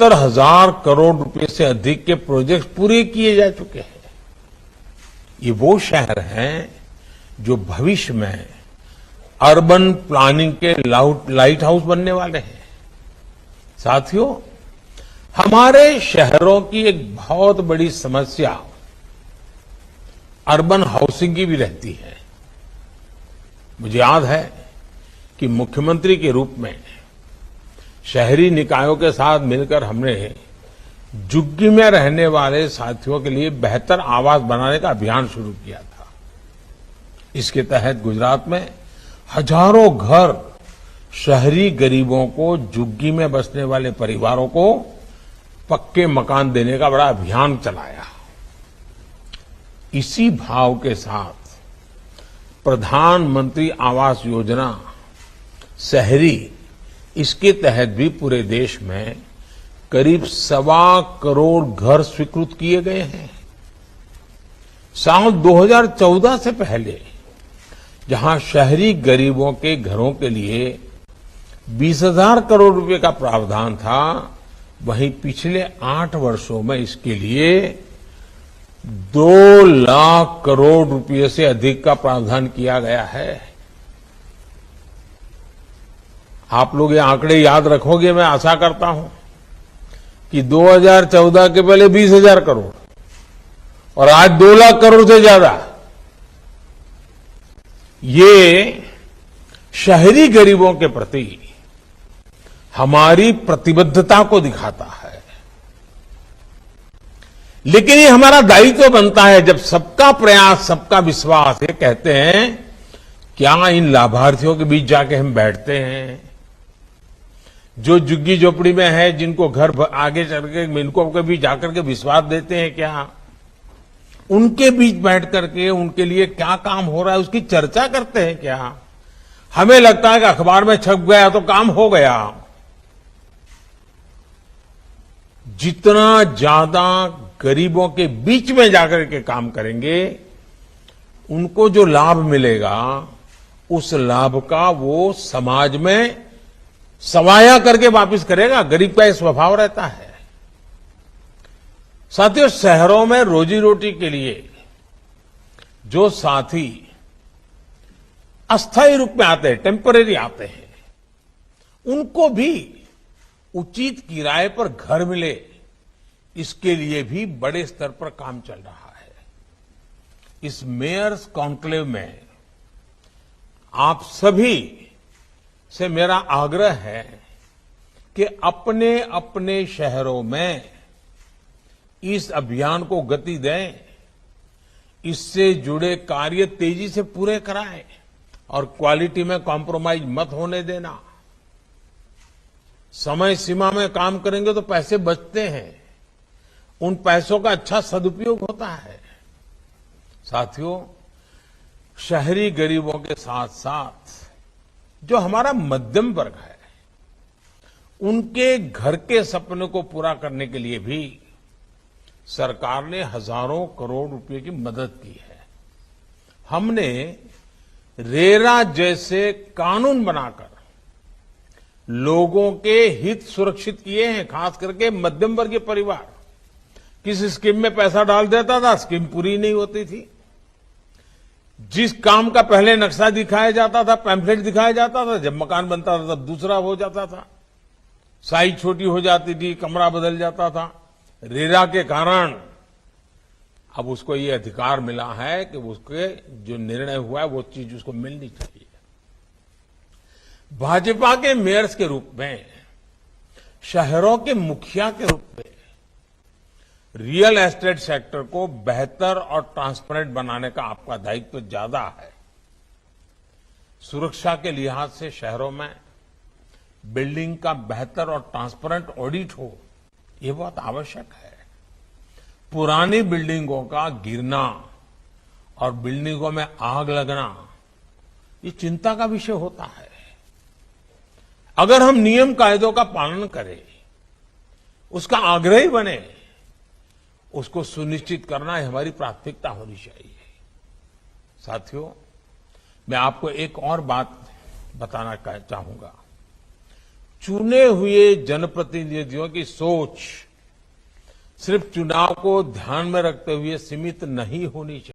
70,000 करोड़ रुपए से अधिक के प्रोजेक्ट पूरे किए जा चुके हैं। ये वो शहर हैं जो भविष्य में अर्बन प्लानिंग के लाइट हाउस बनने वाले हैं। साथियों, हमारे शहरों की एक बहुत बड़ी समस्या अर्बन हाउसिंग की भी रहती है। मुझे याद है कि मुख्यमंत्री के रूप में शहरी निकायों के साथ मिलकर हमने झुग्गी में रहने वाले साथियों के लिए बेहतर आवास बनाने का अभियान शुरू किया था। इसके तहत गुजरात में हजारों घर शहरी गरीबों को, झुग्गी में बसने वाले परिवारों को पक्के मकान देने का बड़ा अभियान चलाया। इसी भाव के साथ प्रधानमंत्री आवास योजना शहरी, इसके तहत भी पूरे देश में करीब 1.25 करोड़ घर स्वीकृत किए गए हैं। साल 2014 से पहले जहां शहरी गरीबों के घरों के लिए 20,000 करोड़ रुपए का प्रावधान था, वहीं पिछले 8 वर्षों में इसके लिए 2 लाख करोड़ रुपए से अधिक का प्रावधान किया गया है। आप लोग ये आंकड़े याद रखोगे, मैं आशा करता हूं कि 2014 के पहले 20,000 करोड़ और आज 2 लाख करोड़ से ज्यादा। ये शहरी गरीबों के प्रति हमारी प्रतिबद्धता को दिखाता है। लेकिन ये हमारा दायित्व बनता है, जब सबका प्रयास, सबका विश्वास, ये कहते हैं, क्या इन लाभार्थियों के बीच जाके हम बैठते हैं जो झुग्गी झोपड़ी में है, जिनको घर आगे चल के इनको कभी जाकर के विश्वास देते हैं क्या? उनके बीच बैठ करके उनके लिए क्या काम हो रहा है उसकी चर्चा करते हैं क्या? हमें लगता है कि अखबार में छप गया तो काम हो गया। जितना ज्यादा गरीबों के बीच में जाकर के काम करेंगे, उनको जो लाभ मिलेगा, उस लाभ का वो समाज में सवाया करके वापस करेगा। गरीब का यह स्वभाव रहता है। साथियों, शहरों में रोजी रोटी के लिए जो साथी अस्थायी रूप में आते हैं, टेम्परेरी आते हैं, उनको भी उचित किराए पर घर मिले, इसके लिए भी बड़े स्तर पर काम चल रहा है। इस मेयर्स कॉन्क्लेव में आप सभी से मेरा आग्रह है कि अपने अपने शहरों में इस अभियान को गति दें, इससे जुड़े कार्य तेजी से पूरे कराएं और क्वालिटी में कॉम्प्रोमाइज मत होने देना। समय सीमा में काम करेंगे तो पैसे बचते हैं, उन पैसों का अच्छा सदुपयोग होता है। साथियों, शहरी गरीबों के साथ साथ जो हमारा मध्यम वर्ग है, उनके घर के सपने को पूरा करने के लिए भी सरकार ने हजारों करोड़ रुपए की मदद की है। हमने रेरा जैसे कानून बनाकर लोगों के हित सुरक्षित किए हैं, खास करके मध्यम वर्गीय परिवार। किस स्कीम में पैसा डाल देता था, स्कीम पूरी नहीं होती थी। जिस काम का पहले नक्शा दिखाया जाता था, पैम्फलेट दिखाया जाता था, जब मकान बनता था तब दूसरा हो जाता था, साइज छोटी हो जाती थी, कमरा बदल जाता था। रेरा के कारण अब उसको ये अधिकार मिला है कि उसके जो निर्णय हुआ है वो चीज उसको मिलनी चाहिए। भाजपा के मेयर्स के रूप में, शहरों के मुखिया के रूप में रियल एस्टेट सेक्टर को बेहतर और ट्रांसपेरेंट बनाने का आपका दायित्व ज्यादा है। सुरक्षा के लिहाज से शहरों में बिल्डिंग का बेहतर और ट्रांसपेरेंट ऑडिट हो, ये बहुत आवश्यक है। पुरानी बिल्डिंगों का गिरना और बिल्डिंगों में आग लगना, ये चिंता का विषय होता है। अगर हम नियम कायदों का पालन करें, उसका आग्रही बने, उसको सुनिश्चित करना हमारी प्राथमिकता होनी चाहिए। साथियों, मैं आपको एक और बात बताना चाहूंगा। चुने हुए जनप्रतिनिधियों की सोच सिर्फ चुनाव को ध्यान में रखते हुए सीमित नहीं होनी चाहिए।